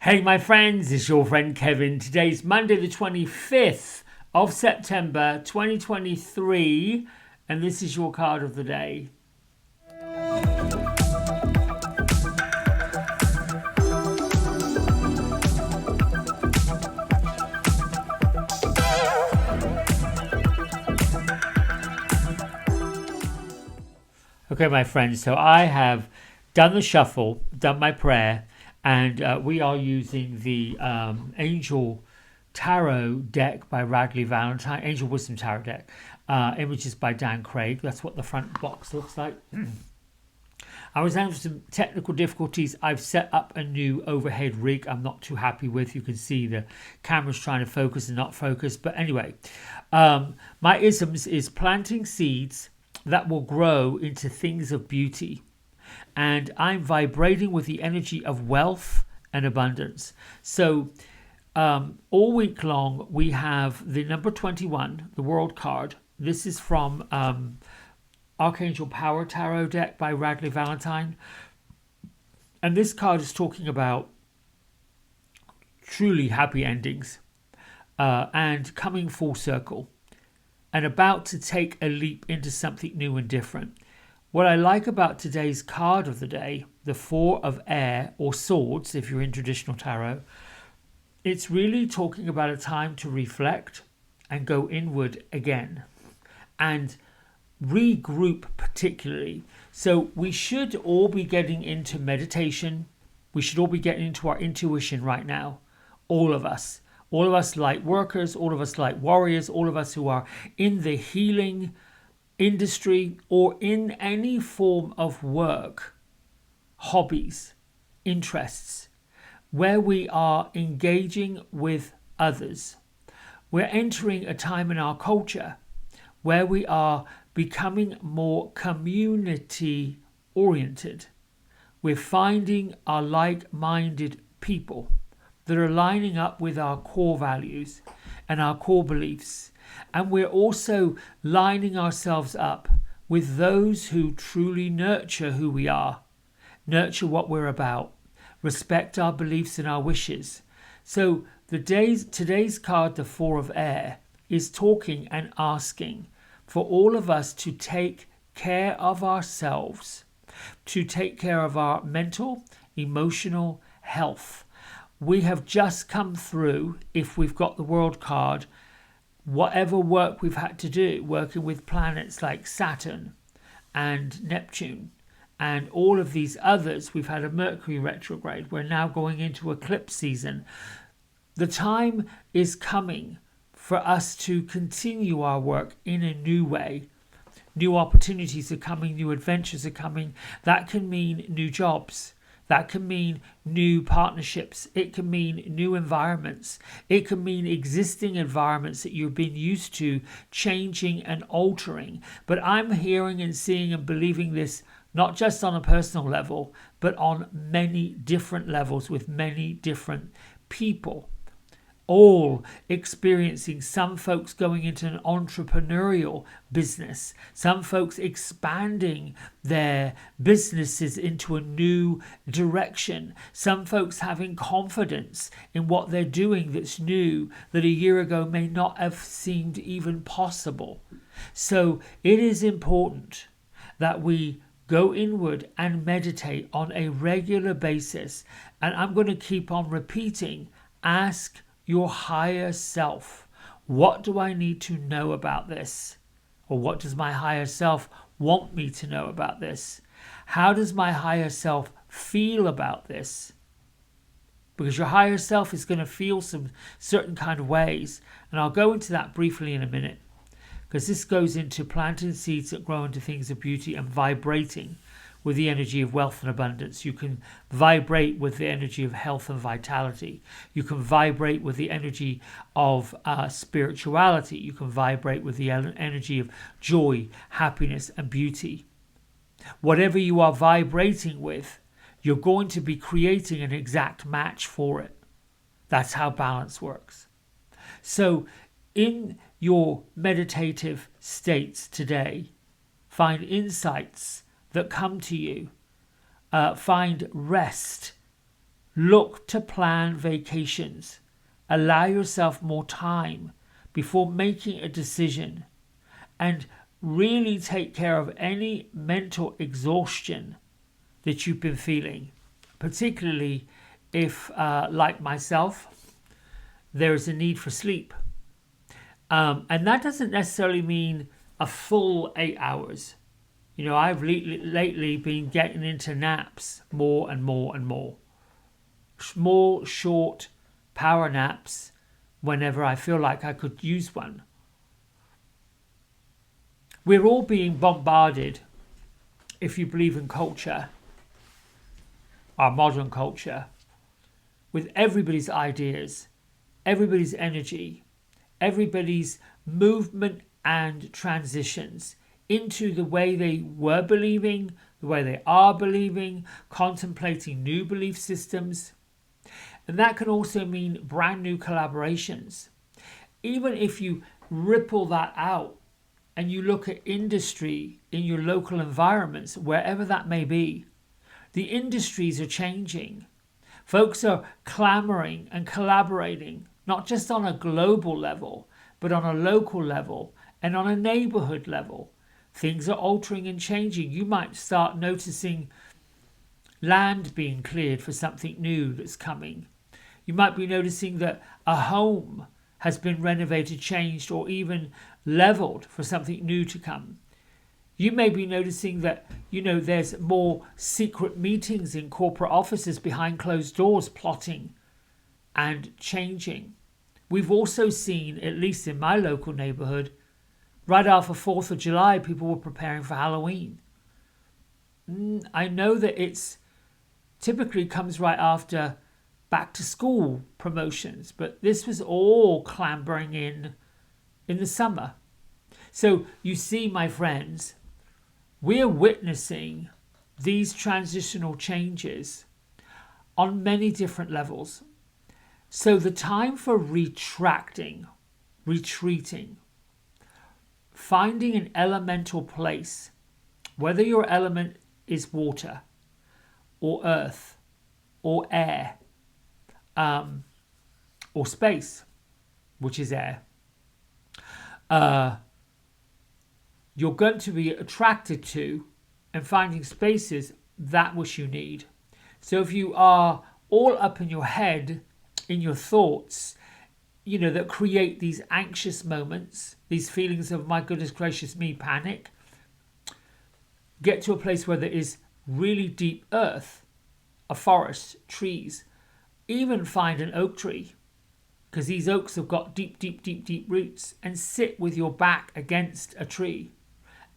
Hey my friends, it's your friend Kevin. Today's Monday the 25th of September 2023 and this is your card of the day. Okay my friends, so I have done the shuffle, done my prayer, and we are using the Angel Tarot deck by Radleigh Valentine, Angel Wisdom Tarot deck, images by Dan Craig. That's what the front box looks like. I was having some technical difficulties. I've set up a new overhead rig I'm not too happy with. You can see the camera's trying to focus and not focus. But anyway, my isms is planting seeds that will grow into things of beauty. And I'm vibrating with the energy of wealth and abundance. So all week long, we have the number 21, the World card. This is from Archangel Power Tarot deck by Radleigh Valentine. And this card is talking about truly happy endings and coming full circle and about to take a leap into something new and different. What I like about today's card of the day, the Four of Air or Swords, if you're in traditional tarot, it's really talking about a time to reflect and go inward again and regroup particularly. So we should all be getting into meditation. We should all be getting into our intuition right now. All of us light workers, all of us light warriors, all of us who are in the healing industry or in any form of work, hobbies, interests, where we are engaging with others. We're entering a time in our culture where we are becoming more community oriented. We're finding our like-minded people that are lining up with our core values and our core beliefs. And we're also lining ourselves up with those who truly nurture who we are, nurture what we're about, respect our beliefs and our wishes. So today's card, the Four of Air, is talking and asking for all of us to take care of ourselves, to take care of our mental, emotional health. We have just come through, if we've got the World card, whatever work we've had to do, working with planets like Saturn and Neptune and all of these others. We've had a Mercury retrograde. We're now going into eclipse season. The time is coming for us to continue our work in a new way. New opportunities are coming, new adventures are coming. That can mean new jobs. That can mean new partnerships. It can mean new environments. It can mean existing environments that you've been used to changing and altering. But I'm hearing and seeing and believing this not just on a personal level, but on many different levels with many different people. All experiencing, some folks going into an entrepreneurial business, some folks expanding their businesses into a new direction, some folks having confidence in what they're doing that's new, that a year ago may not have seemed even possible. So it is important that we go inward and meditate on a regular basis. And I'm going to keep on repeating, ask your higher self, what do I need to know about this? Or what does my higher self want me to know about this? How does my higher self feel about this? Because your higher self is going to feel some certain kind of ways. And I'll go into that briefly in a minute. Because this goes into planting seeds that grow into things of beauty and vibrating with the energy of wealth and abundance. You can vibrate with the energy of health and vitality. You can vibrate with the energy of spirituality. You can vibrate with the energy of joy, happiness, and beauty. Whatever you are vibrating with, you're going to be creating an exact match for it. That's how balance works. So in your meditative states today, find insights that come to you. Find rest Look to plan vacations. Allow yourself more time before making a decision, and really take care of any mental exhaustion that you've been feeling, particularly if, like myself, there is a need for sleep. And that doesn't necessarily mean a full 8 hours. I've lately been getting into naps more and more and more. Small, short power naps whenever I feel like I could use one. We're all being bombarded, if you believe in culture, our modern culture, with everybody's ideas, everybody's energy, everybody's movement and transitions into the way they were believing, the way they are believing, contemplating new belief systems. And that can also mean brand new collaborations. Even if you ripple that out and you look at industry in your local environments, wherever that may be, the industries are changing. Folks are clamoring and collaborating, not just on a global level, but on a local level and on a neighborhood level. Things are altering and changing. You might start noticing land being cleared for something new that's coming. You might be noticing that a home has been renovated, changed, or even leveled for something new to come. You may be noticing that, there's more secret meetings in corporate offices behind closed doors, plotting and changing. We've also seen, at least in my local neighborhood, right after 4th of July, people were preparing for Halloween. I know that it's typically comes right after back to school promotions, but this was all clambering in the summer. So you see, my friends, we're witnessing these transitional changes on many different levels. So the time for retreating, finding an elemental place, whether your element is water or earth or air or space, which is air, you're going to be attracted to and finding spaces that which you need. So if you are all up in your head, in your thoughts, that create these anxious moments, these feelings of, my goodness gracious me, panic, get to a place where there is really deep earth, a forest, trees. Even find an oak tree, because these oaks have got deep, deep, deep, deep roots, and sit with your back against a tree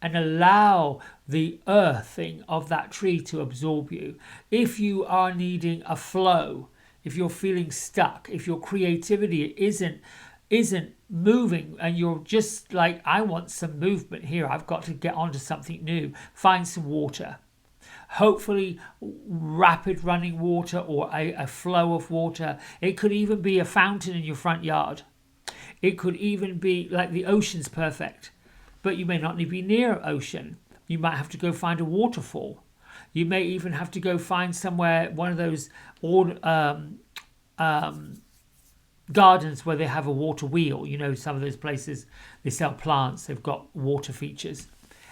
and allow the earthing of that tree to absorb you. If you are needing a flow, if you're feeling stuck, if your creativity isn't moving and you're just like, I want some movement here, I've got to get onto something new, find some water. Hopefully rapid running water or a flow of water. It could even be a fountain in your front yard. It could even be like the ocean's perfect, but you may not need to be near ocean. You might have to go find a waterfall. You may even have to go find somewhere, one of those gardens where they have a water wheel. Some of those places, they sell plants, they've got water features.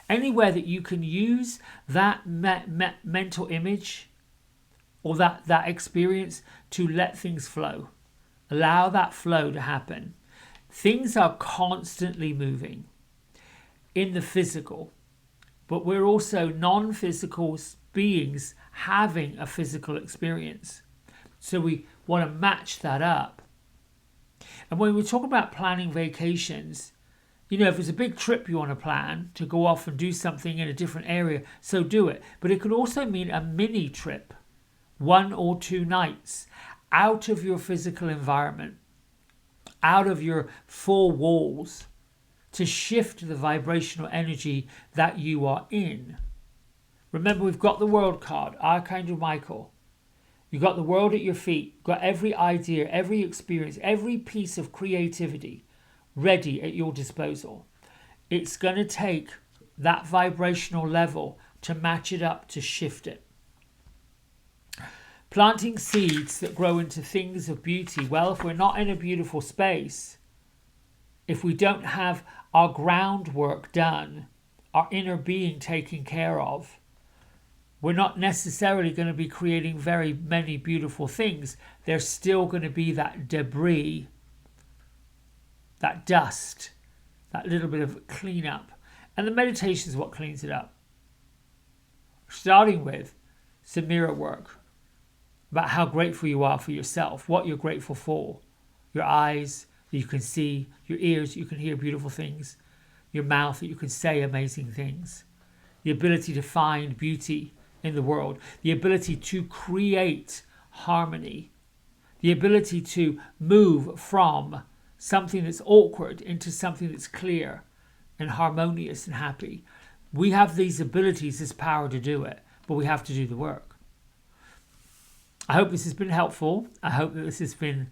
Anywhere that you can use that mental image or that experience to let things flow. Allow that flow to happen. Things are constantly moving in the physical, but we're also non-physical beings having a physical experience. So we want to match that up. And when we talk about planning vacations, if it's a big trip you want to plan to go off and do something in a different area, so do it. But it could also mean a mini trip, 1 or 2 nights, out of your physical environment, out of your 4 walls, to shift the vibrational energy that you are in. Remember, we've got the World card, Archangel Michael. You've got the world at your feet. You've got every idea, every experience, every piece of creativity ready at your disposal. It's going to take that vibrational level to match it up, to shift it. Planting seeds that grow into things of beauty. Well, if we're not in a beautiful space, if we don't have our groundwork done, our inner being taken care of, we're not necessarily going to be creating very many beautiful things. There's still going to be that debris, that dust, that little bit of cleanup. And the meditation is what cleans it up. Starting with some mirror work about how grateful you are for yourself, what you're grateful for. Your eyes, that you can see, your ears, you can hear beautiful things, your mouth, that you can say amazing things, the ability to find beauty in the world, the ability to create harmony, the ability to move from something that's awkward into something that's clear and harmonious and happy. We have these abilities, this power to do it, but we have to do the work. I hope this has been helpful. I hope that this has been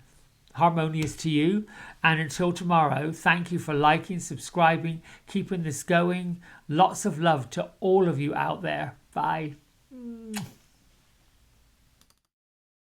harmonious to you. And until tomorrow, thank you for liking, subscribing, keeping this going. Lots of love to all of you out there. Bye.